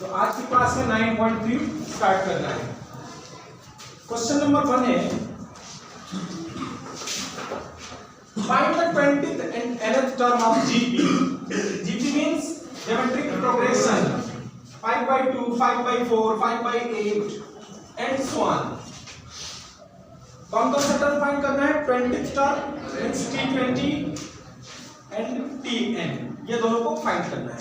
तो आज की क्लास में 9.3 स्टार्ट करना है। क्वेश्चन नंबर 1 है find the 20th and nth term of GP. GP means geometric progression 5/2, 5/4, 5/8 and so on. कौन कौन सा टर्म फाइंड करना है? 20th term means T20 and Tn, ये दोनों को फाइंड करना है।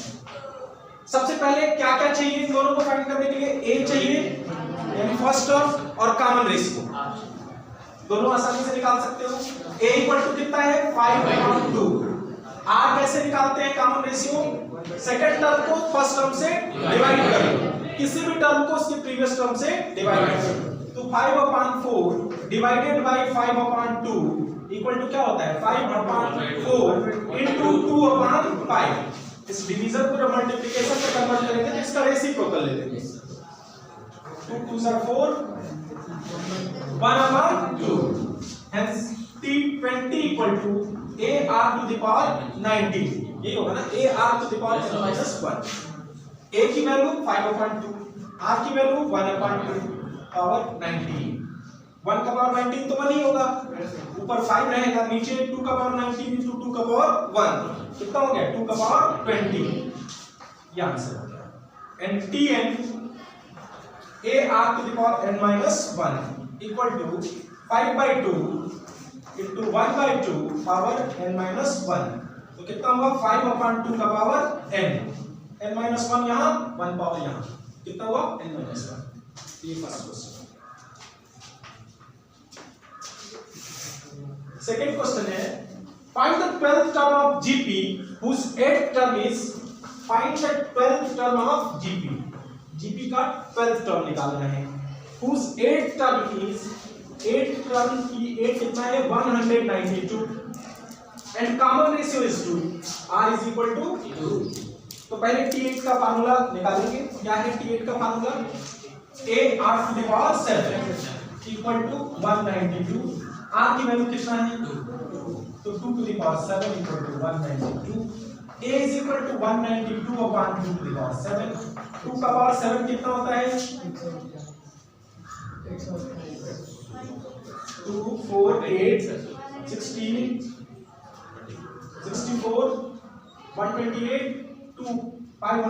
सबसे पहले क्या क्या चाहिए इन दोनों को फाइंड करने के लिए? a चाहिए यानी फर्स्ट टर्म और कॉमन रेशियो, दोनों आसानी से निकाल सकते हो। a इक्वल टू कितना है? 5/2। r कैसे निकालते हैं कॉमन रेशियो? सेकंड टर्म को फर्स्ट टर्म से डिवाइड करो, किसी भी टर्म को उसके प्रीवियस टर्म से डिवाइड करो। तो 5/4 डिवाइडेड बाय 5/2 इक्वल टू क्या होता है? 5/4 इनटू 2/5। इस डिवीजन को जब मल्टीप्लिकेशन में कन्वर्ट करेंगे तो इसका रेसिप्रोकल ले लेंगे। 2 2s are 4 1/2। Hence T20 equal to AR to the power 90। यही होगा ना, AR to the power n-1। A की वैल्यू 5/2, R की वैल्यू 1/2 पावर 19। 1 का पावर 19 तो 1 ही होगा, ऊपर 5 रहेगा, नीचे 2 का पावर 19 into 2 का पावर 1 कितना हो गया? 2 का पावर 20। ये आंसर हो गया। And Tn AR to the power n-1 equal to 5/2 into 1/2 power n-1, तो कितना हुआ? 5/2 का पावर n-1 यहाँ, 1 पावर यहाँ, कितना हुआ? n-1। ये फर्स्ट क्वेश्चन। सेकंड क्वेश्चन है find the 12th term of GP whose 8th term is find the 12th term of GP। GP का 12th टर्म निकालना है। whose 8th term is 8th term की 8 कितना है? 192 and common ratio is 2, R is equal to 2। तो पहले T8 का formula निकालेंगे। क्या है T8 का formula? AR to the power 7 equal to 192। R की वैल्यू कितना है? 2, तो 2 to the power 7 equal to 192। A is equal to 192 upon 2 to the power 7। 2 का पावर 7 कितना होता है? 2 4 8 16 64 128 2 5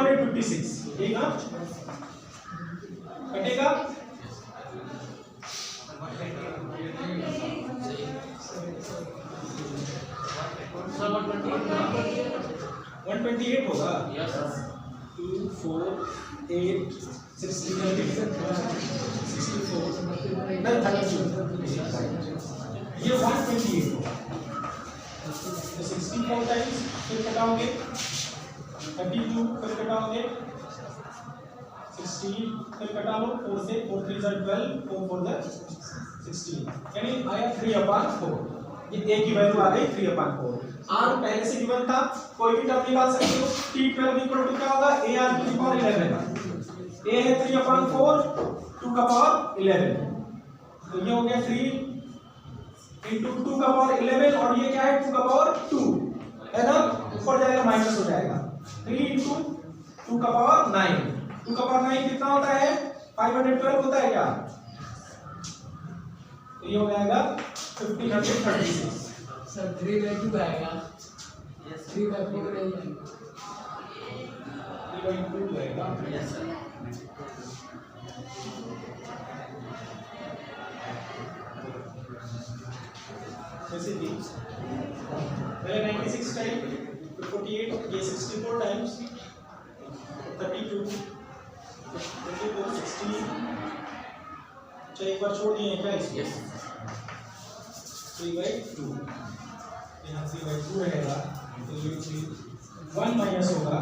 256। ठीक है, कटेगा 128 होगा। 2 4 8 16 64 ये 128 होगा। तो 64 टाइम्स फिर कटाओगे 32, फिर कटाओगे 16, फिर कटा लो 4 से, 4 3 12, 4 4 16, यानी आया 3/4। ये A की वैल्यू आ गई 3/4। R पहले से गिवन था, कोई भी टर्म निकाल सकते हो। T12 इक्वल टू क्या होगा? AR to the power 11। A है 3/4, 2 का पावर 11, तो ये हो गया 3 into 2 का पावर 11 और ये क्या है? 2 का पावर 2 है ना, ऊपर जाएगा माइनस हो जाएगा। 3 into 2 का पावर 9, 2 का पावर 9 कितना होता है? 512 होता है क्या? तो ये हो जाएगा 1536। सर 3/2 आएगा। यस 3/4 आएगा। 3/2 आएगा। Yes sir. जैसे कि पहले 96 टाइम, फिर 48, ये 64 टाइम्स 32 24 16। अच्छा एक बार छोड़ दिए क्या इसको? यस 3/2, यहाँ 3/2 रहेगा, तो ये 1 माइनस होगा,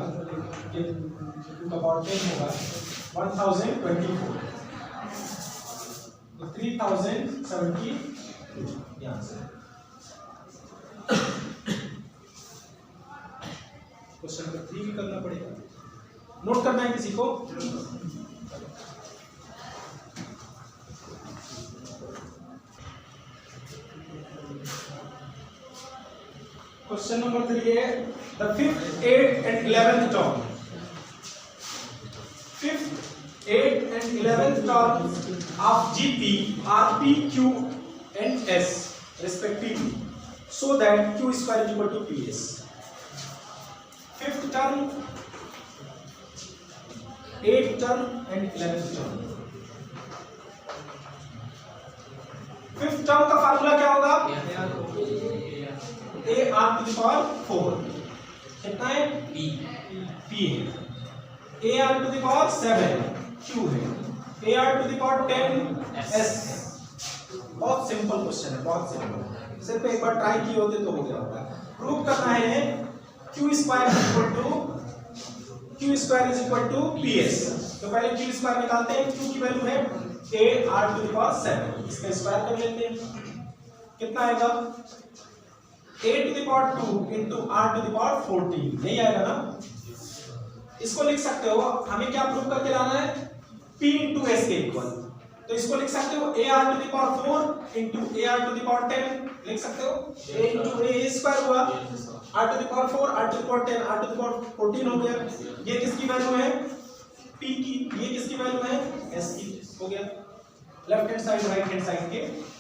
ये 2 का पावर 10 होगा, 1024, तो 3072 ये आंसर। क्वेश्चन नंबर 3 भी करना पड़ेगा, नोट करना है किसी को? क्वेश्चन नंबर 3 है the 5th 8th and 11th term. 8th and 11th terms of GP are P, Q and S respectively, so that Q square is equal to PS. 5th term, 8th term and 11th term. 5th term का formula क्या होगा? A r to the power 4 कितना है? P है. A r to the power 7 Q है. A r to the power 10 S. बहुत simple question है, बहुत सिंपल. सिर्फ एक बार ट्राई किए होते तो हो गया होता. प्रूव करना है Q square is equal to PS. तो पहले Q square निकालते हैं. Q की वैल्यू है A r to the power 7. इसका स्क्वायर कर लेते हैं. कितना आएगा? A to the power 2 into r to the power 14. यही आएगा ना? इसको लिख सकते हो. हमें क्या प्रूव करके लाना है? P into S के इक्वल. तो इसको लिख सकते हो A r to the power 4 into A r to the power 10. लिख सकते हो. A into A स्क्वायर हुआ. r to the power 4, r to the power 10, r to the power 14 हो गया. ये किसकी वैल्यू है? P की. ये किसकी वैल्यू है? S की. हो गया. Left hand side right hand side के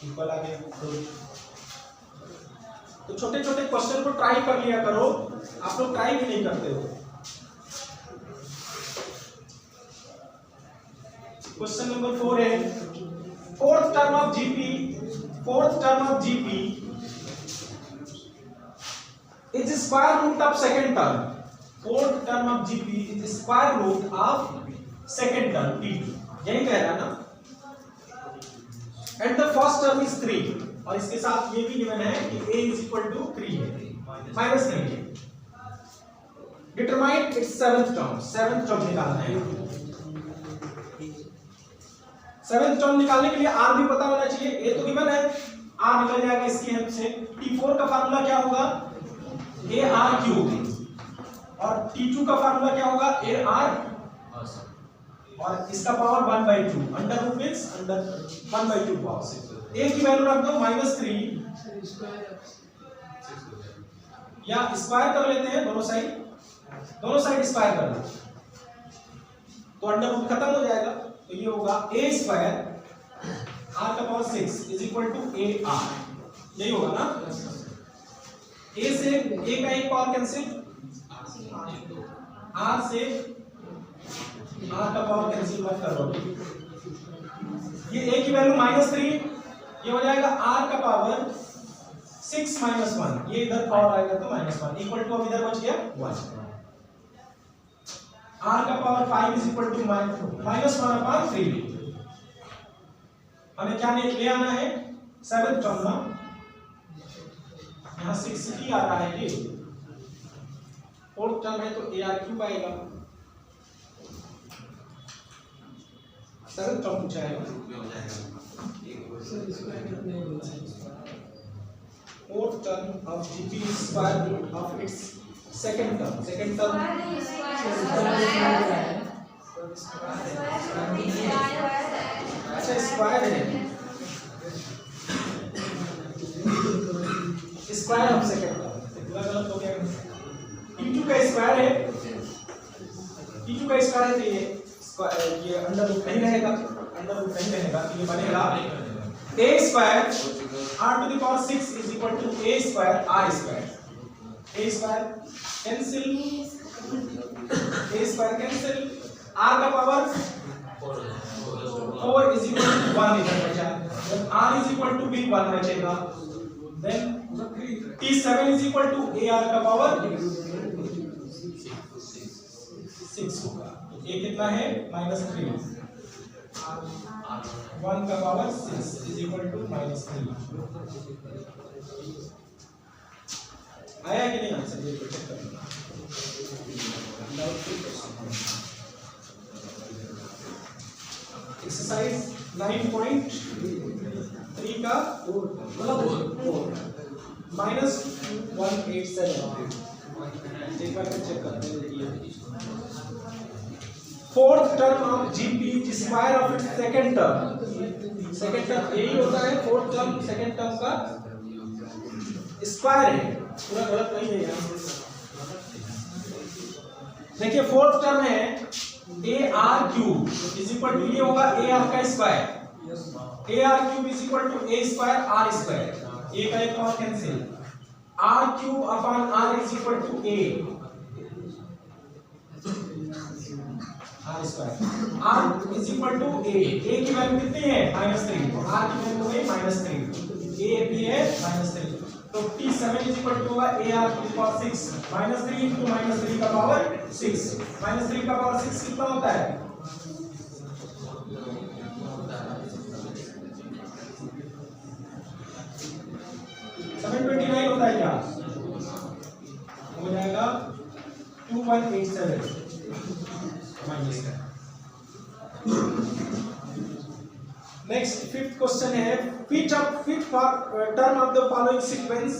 इक्वल आ गया. तो छोटे छोटे क्वेश्चन को ट्राई कर लिया करो. आप लोग ट्राई भी नहीं करते हो. क्वेश्चन नंबर 4 है. Fourth term of GP is square root of second term. Fourth term of GP is square root of second term P2. यही कह रहा है ना. And the first term is 3. और इसके साथ ये भी गिवन है कि a is equal to 3 है, माइनस 3 है. डिटरमाइन इट्स सेवेंथ टर्म निकालना है. सेवेंथ टर्म निकालने के लिए r भी पता होना चाहिए. a तो गिवन है, r निकल जाएगा इसकी हेल्प से. T4 का फार्मूला क्या होगा? a r cube. और T2 का फार्मूला क्या होगा? a r. और इसका power 1/2. Under root means under 1/2 power. a की वैल्यू रख दो -3 या स्क्वायर कर लेते हैं. दोनों साइड स्क्वायर कर लो तो अंडर रूट खत्म हो जाएगा. तो ये होगा a स्क्वायर r का power 6 is equal to a r. यही होगा ना. a से a का एक पावर कैंसिल, r से r का पावर कैंसिल मत करो. ये a की वैल्यू -3, ये हो जाएगा r का पावर 6 - 1. ये इधर पावर आएगा तो -1 इक्वल टू, अब इधर बच गया 1. r का पावर 5 इज इक्वल टू -1/3. हमें क्या ले आना है? सेवेंथ टर्म ना. यहाँ 6 आ रहा है. ये फोर्थ टर्म है तो a r क्यूब आएगा. सेवेंथ टर्म पूछा है. Fourth term of GP is square root of its second term. अच्छा स्क्वायर है. स्क्वायर ऑफ सेकंड टर्म गलत हो गया. T2 का स्क्वायर है. तो ये अंडर रूट नहीं रहेगा. तो ये बनेगा a square r to the power 6 is equal to a square r square. a square cancel, r का पावर 4 is equal to 1 इधर बचा. then r is equal to b 1 बचेगा. then t7 is equal to a r का power 6 होगा. ये कितना है? -3. 1 का पावर 6 इज इक्वल टू -3. आया कि नहीं आंसर? ये चेक करना. एक्सरसाइज 9.3 का -187. एक बार चेक करते हैं. Fourth term of GP square of its second term यही होता है. फोर्थ टर्म सेकंड टर्म का स्क्वायर है. पूरा गलत नहीं है यहाँ. देखिए फोर्थ टर्म है ए R cube is equal to, ये होगा ए आर का square, A R cube is equal to A square R square, A का एक और cancel, R cube upon R is equal to A R square, R is equal to A की value कितनी है -3, are की value है -3, ए भी है -3, तो T7 इज इक्वल टू होगा ए आर की पावर 6 -3 इंटू -3 का पावर 6, -3 का पावर 6 कितना होता है 729 होता है क्या, हो जाएगा 2187 माइनस का। नेक्स्ट फिफ्थ क्वेश्चन है, fifth term of the following sequence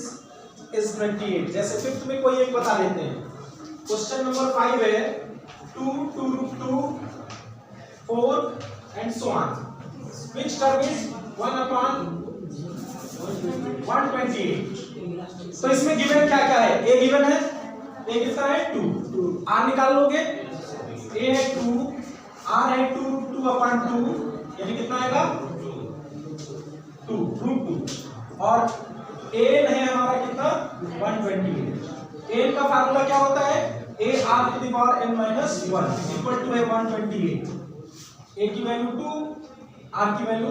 is 28। जैसे फिफ्थ में कोई एक बता लेते हैं। क्वेश्चन नंबर 5 है 2 2 root 2 4 and so on, which term is 1 upon 128। तो इसमें गिवन क्या क्या है, ए गिवन है, ए कितना है 2, आर निकाल लोगे, ए है 2, आर है 2 रूट 2 अपॉन 2, यानी कितना आएगा 2 रूट 2, और एन है हमारा कितना 128। एन का फार्मूला क्या होता है, ए r to the power n minus 1 equal to है 128, ए की वैल्यू 2, आर की वैल्यू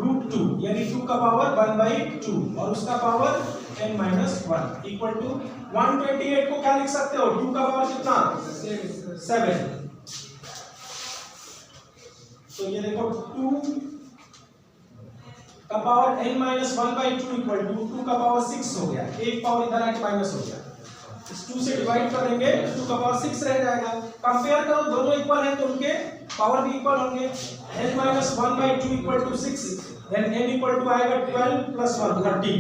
रूट 2 यानी 2 का पावर 1/2 और उसका power n minus 1 equal to 128 को क्या लिख सकते हो, 2 का पावर कितना 7, तो ये देखो 2 का power n minus 1/2 equal to 2 का पावर 6 हो गया, एक पावर इधर आके माइनस हो गया, इस 2 से डिवाइड करेंगे 2 का पावर 6 रह जाएगा। कंपेयर करो, दोनों इक्वल हैं तो उनके पावर भी इक्वल होंगे, n minus 1/2 equal to 6, then n equal to आएगा 12 प्लस 1 13,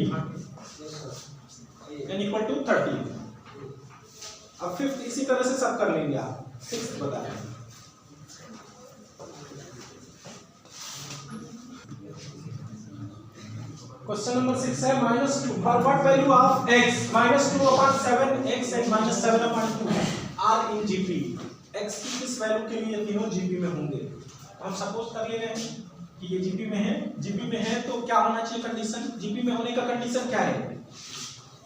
n इक्वल टू 13। अब फिफ्थ इसी तरह से सब कर लेंगे आप, सिक्स्थ बताएं। क्वेश्चन नंबर 6 है -2 for what value of x -2 upon 7x and -7 upon 2 are in GP, x की किस वैल्यू के लिए तीनों जीपी में होंगे। हम सपोज कर ले रहे हैं कि ये जीपी में है, जीपी में है तो क्या होना चाहिए कंडीशन, जीपी में होने का कंडीशन क्या है,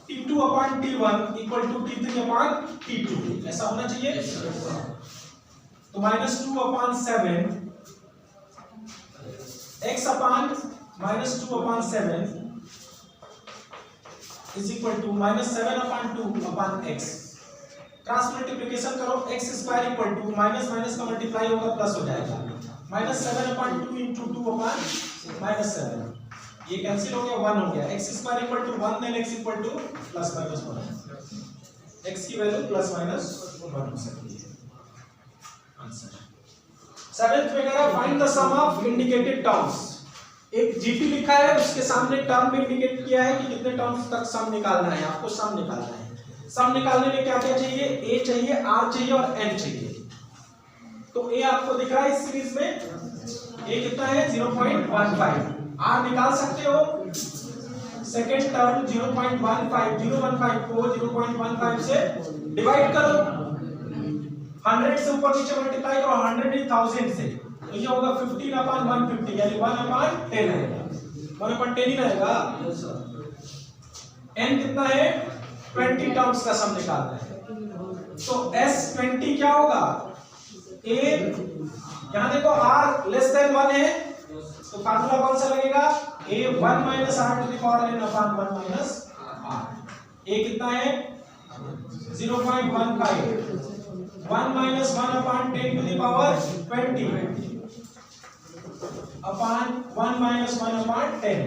t2 upon t1 equal to t3 upon t2, ऐसा होना चाहिए। तो -2 upon 7 x upon -2 upon 7 is equal to -7 upon 2 upon x, cross multiplication करो, x square equal to minus minus का मल्टीप्लाई होगा प्लस हो जाएगा, -7 अपॉन 2 इंटू 2 अपॉन -7, ये कैंसिल हो गया 1 हो गया, x square equal to 1 then x equal to plus minus 1, x की वैल्यू प्लस माइनस 1 हो सकती है। आंसर 7th में कह रहा है find the sum of indicated terms, एक जीपी लिखा है उसके सामने टर्म इंडिकेट किया है कि कितने टर्म्स तक सम निकालना है, आपको सम निकालना है। सम निकालने में क्या क्या चाहिए, ए चाहिए, आर चाहिए और एन चाहिए। तो ए आपको दिख रहा है इस सीरीज में, ए कितना है 0.15, आर निकाल सकते हो, सेकेंड टर्म 0.15, 0.15 को 0.15 से डिवाइड करो, 100 से ऊपर नीचे मल्टीप्लाई करो 100 इन 1000 से, तो ये होगा 15 अपॉन 150 यानी 1 अपॉन 10 रहेगा, 1 अपॉन 10 ही रहेगा। n कितना है 20 टर्म्स का सम निकालना है, तो s20 क्या होगा, a यहां देखो r लेस देन 1 है तो फार्मूला कौन सा लगेगा, a 1 minus r to the power n upon 1 minus r, a कितना है 0.15, 1 minus 1 upon 10 to the power 20 upon 1 minus 1 upon 10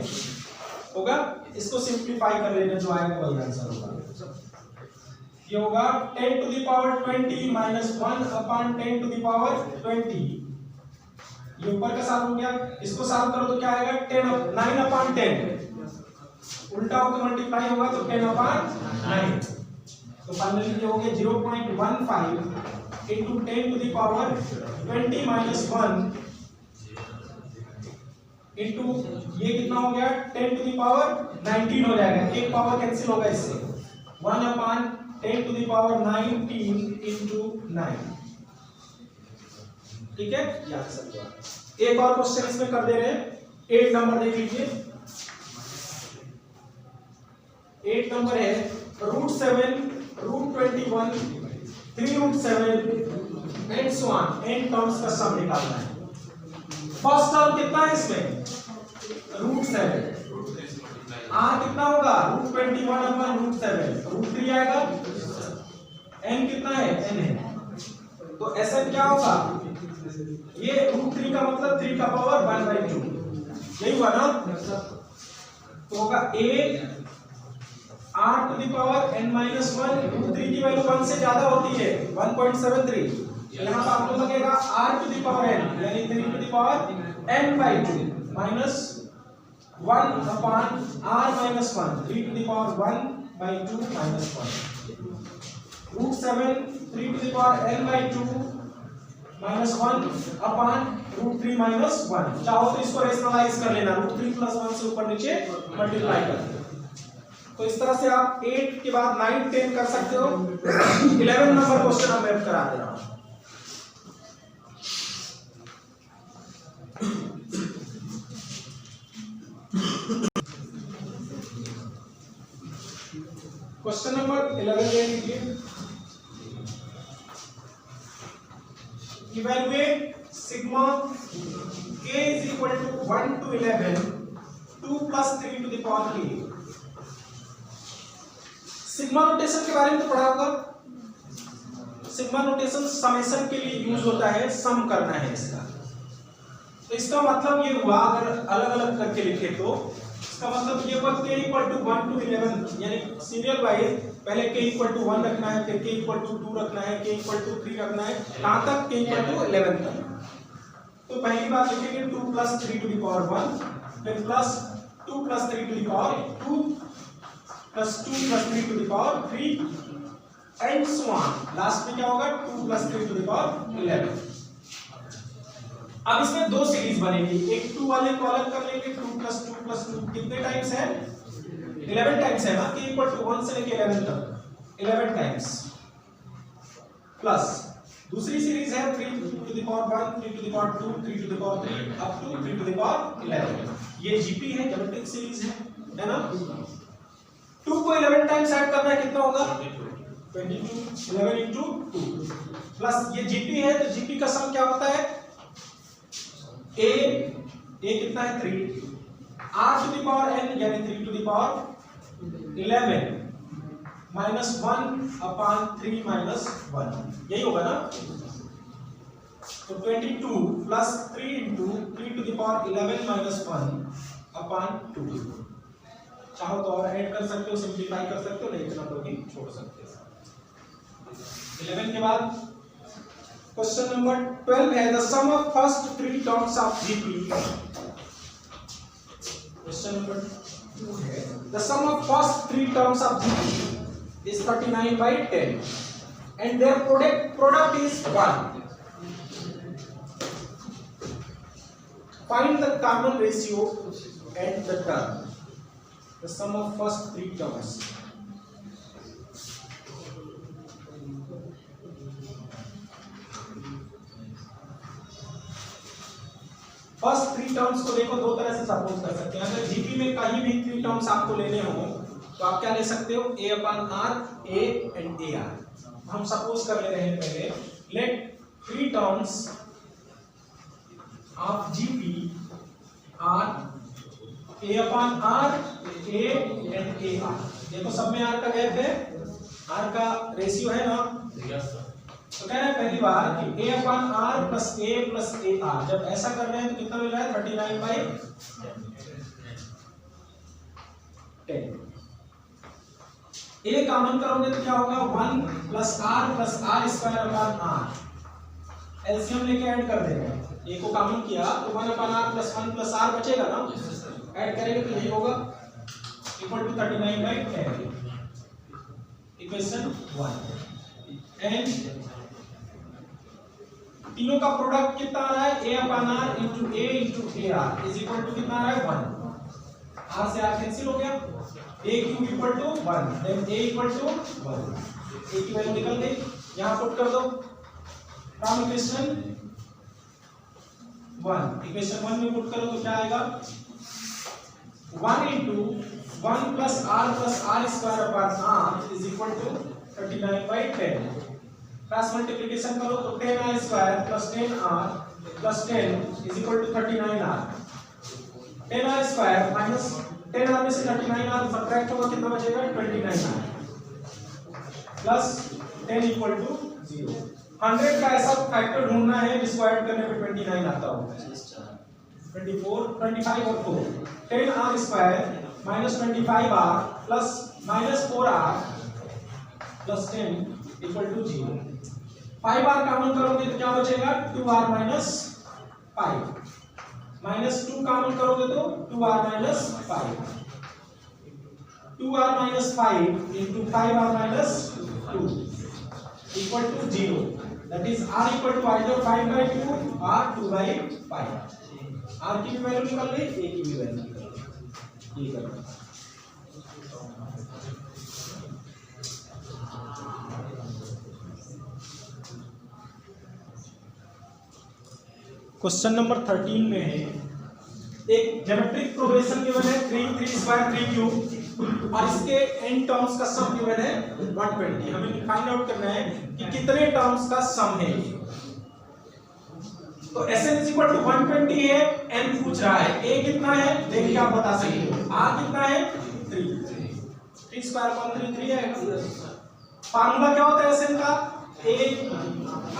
होगा। इसको सिंप्लीफाई कर लेना, जो आएगा वही आंसर होगा। ये होगा 10 to the power 20 minus 1 upon 10 to the power 20, ये ऊपर का सॉल्व हो गया। इसको सॉल्व करो तो क्या आएगा 9 अपॉन 10, उल्टा होकर मल्टीप्लाई होगा तो 10 अपॉन 9, तो फाइनली ये हो गया 0.15 into 10 to the power 20 minus 1 into ये कितना हो गया 10 टू द पावर 19 हो जाएगा, एक पावर कैंसिल होगा इससे, 1 upon 10 to the power 19 into 9, ठीक है, याद समझो। एक और क्वेश्चन इसमें कर दे रहे हैं, 8 नंबर देख लीजिए। 8 नंबर है √7, √21, 3√7 and so on, n terms का सम निकालना है। फर्स्ट टर्म कितना है इसमें? √7, r कितना होगा? √21 अपॉन √7, √3 आएगा। n कितना है? n है। तो ऐसा क्या होगा? ये √3 का मतलब 3 का पावर 1/2, यही हुआ ना? तो होगा a r to the power n-1, √3 की वैल्यू 1 से ज्यादा होती है, 1.73। यहाँ पर आपको लगेगा r to the power n यानी 3 to the power n/2 minus 1 upon r minus 1, 3 to the power 1/2 minus 1, √7 3 to the power n/2 minus 1 upon √3 minus 1। चाहो तो इसको रेशनलाइज कर लेना, √3 प्लस 1 से ऊपर नीचे मल्टीप्लाई कर। तो इस तरह से आप 8 के बाद 9, 10 कर सकते हो। 11 नंबर क्वेश्चन हम मैप करा दे रहा हूं। क्वेश्चन नंबर 11 ले लीजिए। Evaluate sigma k is equal to 1 to 11, 2 plus 3 to the power k। Sigma notation के बारे में तो पढ़ा होगा। सिग्मा नोटेशन समेशन के लिए यूज होता है, सम करना है इसका। तो इसका मतलब ये हुआ, अगर अलग अलग करके लिखे तो इसका मतलब ये हुआ k इक्वल टू 1 to 11, यानी सीरियल वाइज पहले k इक्वल टू 1 रखना है, फिर k इक्वल टू 2 रखना है, k इक्वल टू 3 रखना है, कहां तक? k इक्वल टू 11 तक। तो पहली बात लिखेंगे 2 प्लस 3 टू द पावर 1, फिर plus 2 plus 3 to the power 2 plus 2 plus 3 to the power 3 and so on. Last में क्या होगा? 2 प्लस 3 टू द पावर 11। अब इसमें दो सीरीज बनेगी, एक 2 वाले को अलग कर लेंगे। 2 प्लस 2 प्लस 2 कितने टाइम्स है? 11 टाइम्स है ना, k इक्वल टू 1 से लेके 11 तक 11 टाइम्स। प्लस दूसरी सीरीज है 3 to the power 1, 3 to the power 2, 3 to the power 3 up to 3 to the power 11। ये जीपी है, ज्योमेट्रिक सीरीज है ना। 2 को 11 टाइम्स ऐड करना है, कितना होगा? 22, 11 into 2 प्लस ये जीपी है, तो जीपी का सम क्या होता है? a कितना है? 3, r to the power n यानी 3 to the power 11 minus 1 upon 3 minus 1, यही होगा ना। तो 22 plus 3 into 3 to the power 11 minus 1 upon 2। चाहो तो और ऐड कर सकते हो, सिंप्लीफाई कर सकते हो, नहीं इतना तो भी छोड़ सकते हो। 11 के बाद क्वेश्चन नंबर 12 है the sum of first 3 terms of GP. Question number 2 है the sum of first 3 terms of GP is 39/10 and their product is 1. Find the common ratio and the term. The sum of first 3 terms. First 3 terms को देखो, दो तरह से suppose कर सकते हैं। अगर जीपी में कहीं भी 3 टर्म्स आपको लेने हो तो आप क्या ले सकते हो? a upon r, a and ar। हम सपोज कर ले रहे हैं पहले, let 3 terms of GP are a upon r, a and ar। देखो सब में r का गैप है, r का रेशियो है ना। तो कह रहे हैं पहली बार कि a upon r plus a plus a r। जब ऐसा कर रहे हैं तो कितना मिल रहा है? 39/10। a कॉमन करोगे तो क्या होगा? 1 plus r square upon r। LCM लेके ऐड कर देंगे, a को कॉमन किया तो 1 upon r plus 1 plus r बचेगा ना। ऐड करेंगे तो यही होगा इक्वल टू 39/10 इक्वेशन 1। एंड तीनों का प्रोडक्ट कितना आ रहा है? a upon r into a into ar is equal to कितना आ रहा है? 1। r से r कैंसिल हो गया, a cube equal to 1, then a equal to 1। a की वैल्यू निकल गई, यहां पुट कर दो फ्रॉम इक्वेशन 1 इक्वेशन 1 में पुट करो तो क्या आएगा 1 into 1 plus r square upon r is equal to 39 by 10 cross multiplication करो तो 10r square plus 10r plus 10 is equal to 39r 10r square minus 10r में से 39r सब्ट्रैक्ट होगा कितना बचेगा 29r plus 10 equal to 0 100 का ऐसा factor ढूंढना है जिसको ऐड करने पे 29 आता हो 24 25 और 4 10r square minus 25r plus minus 4r plus 10 equal to 0 5r common करोगे तो क्या बचेगा 2r minus 5 minus 2 कॉमन करोगे तो 2r minus 5 2r minus 5 into 5r minus 2 equal to 0 that is r equal to either 5 by 2 or 2 by 5 r की भी value निकल गई a की भी वैल्यू निकल गई ये करना क्वेश्चन नंबर 13 में है एक ज्योमेट्रिक प्रोग्रेशन गिवन है 3 3 स्क्वायर 3 क्यूब और इसके n टर्म्स का सम गिवन है 120 हमें फाइंड आउट करना है कि कितने टर्म्स का सम है तो Sn is equal to 120 है n पूछ रहा है a कितना है देख के आप बता सकते हो r कितना है 3 स्क्वायर अपॉन 3 है फार्मूला क्या होता है Sn का a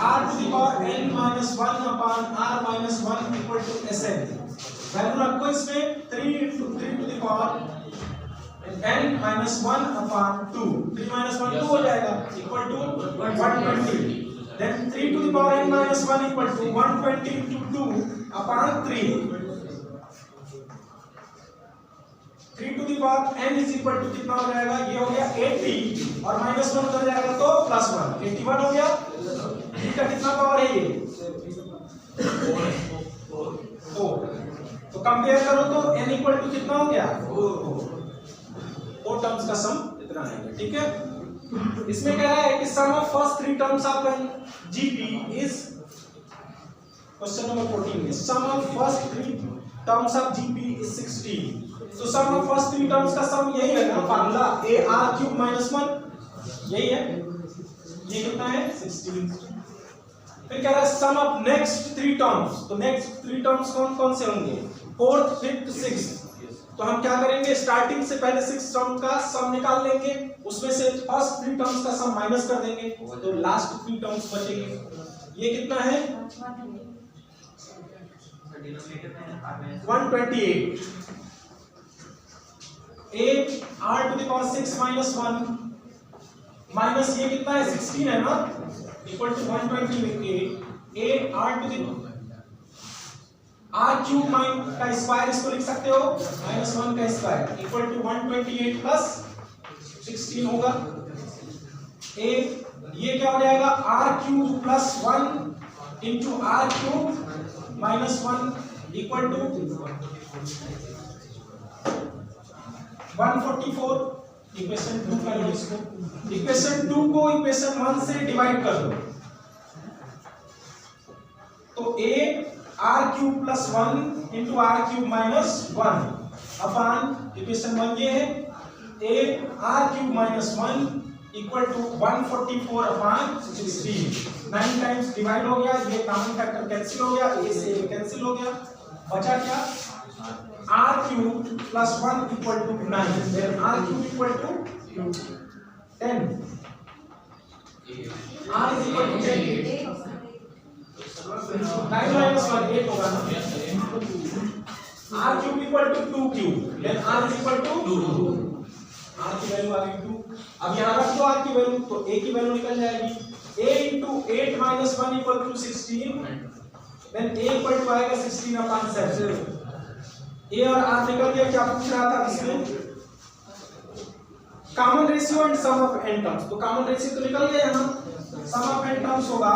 r to the power n minus 1 upon r minus 1 equal to Sn value रखो इसमें 3 into 3 to the power n minus 1 upon 2 3 minus 1 2 हो जाएगा equal to 120 then 3 to the power n minus 1 equal to 120 into 2 upon 3 3 to the power n is equal to कितना हो जाएगा ये हो गया 80 और माइनस 1 उधर जाएगा तो प्लस 1 81 हो गया इसका कितना पावर है ये 4 तो कंपेयर करो तो n इक्वल टू कितना हो गया 4 टर्म्स का सम इतना आएगा ठीक है इसमें कह रहा है कि sum of first 3 terms of GP is question number 14 में sum of first 3 terms of GP is 16 तो सम ऑफ फर्स्ट 3 टर्म्स का सम यही है ना फार्मूला ar³ - 1 यही है ये कितना है 16 फिर कह रहा है सम ऑफ नेक्स्ट 3 टर्म्स तो नेक्स्ट 3 टर्म्स कौन कौन से होंगे 4th 5th 6th तो हम क्या करेंगे स्टार्टिंग से पहले 6 टर्म का सम निकाल लेंगे उसमें से फर्स्ट 3 टर्म्स का सम माइनस कर देंगे तो लास्ट 3 टर्म्स बचेंगे ये कितना है 128 a r to the power 6 minus 1 minus ये कितना है 16 है ना इक्वल टू 120 में a r to the r³ का स्क्वायर इसको लिख सकते हो -1 का स्क्वायर इक्वल टू 128 प्लस 16 होगा a ये क्या हो जाएगा r³ plus 1 into r³ minus 1 equal to 144 equation 2 का लो इसको इक्वेशन 2 को इक्वेशन 1 से डिवाइड कर दो तो a r³ plus 1 into r³ minus 1 upon equation 1 ये है a r³ minus 1 equal to 144 upon 16 9 times divide हो गया ये कॉमन फैक्टर कैंसिल हो गया a से a कैंसिल हो गया बचा क्या r³ plus 1 equal to 9 then r³ equal to 10 r is equal to 10 9 minus 1 8 होगा ना r³ equal to 2³ then r is equal to 2 r की वैल्यू आ गई 2 अब यहां रख दो r की वैल्यू तो a की वैल्यू निकल जाएगी a into 8 minus 1 equal to 16 then a equal to आएगा 16 upon 7 a और r निकल गया क्या पूछ रहा था इसमें common ratio and sum of n terms तो कॉमन रेशियो तो निकल गया यहां सम ऑफ n टर्म्स होगा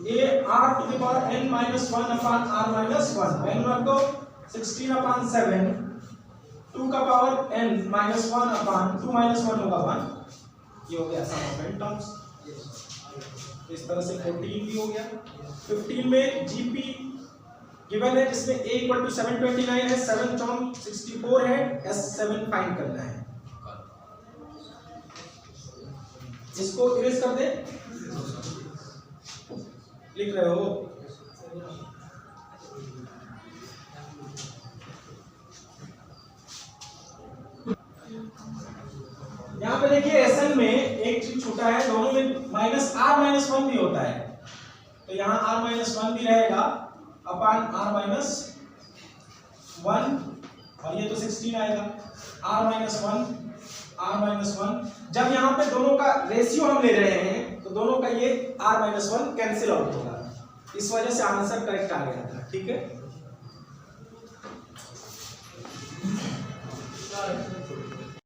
a r to the power n minus 1 upon r minus 1 value रख दो 16 upon 7 2 का power n minus 1 upon 2 minus 1 होगा 1 ये हो गया सम ऑफ n टर्म्स इस तरह से 14 भी हो गया 15 में gp गिवन है जिसमें a इक्वल टू 729 है, 7 चौक 64 है, S7 फाइंड करना है। इसको इरेज कर दे, लिख रहे हो? यहाँ पे देखिए SN में एक चीज छूटा है, दोनों में माइनस r माइनस 1 भी होता है, तो यहाँ r माइनस 1 भी रहेगा अपान r माइनस 1, और ये तो 16 आएगा, r माइनस 1। जब यहाँ पे दोनों का रेशियो हम ले रहे हैं तो दोनों का ये r माइनस 1 कैंसिल आउट होगा, इस वजह से आंसर करेक्ट आ गया था। ठीक है।